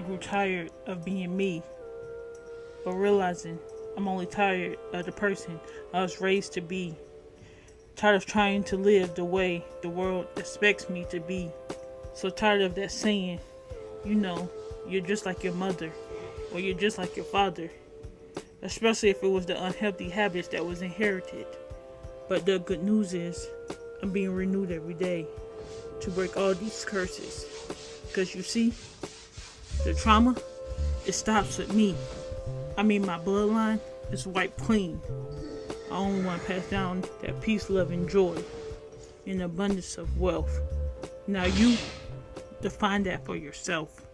grew tired of being me, but realizing I'm only tired of the person I was raised to be. Tired of trying to live the way the world expects me to be. So tired of that saying, you're just like your mother, or you're just like your father. Especially if it was the unhealthy habits that was inherited. But the good news is, I'm being renewed every day to break all these curses. Because you see, the trauma, it stops at me. My bloodline is wiped clean. I only want to pass down that peace, love, and joy in abundance of wealth. Now you define that for yourself.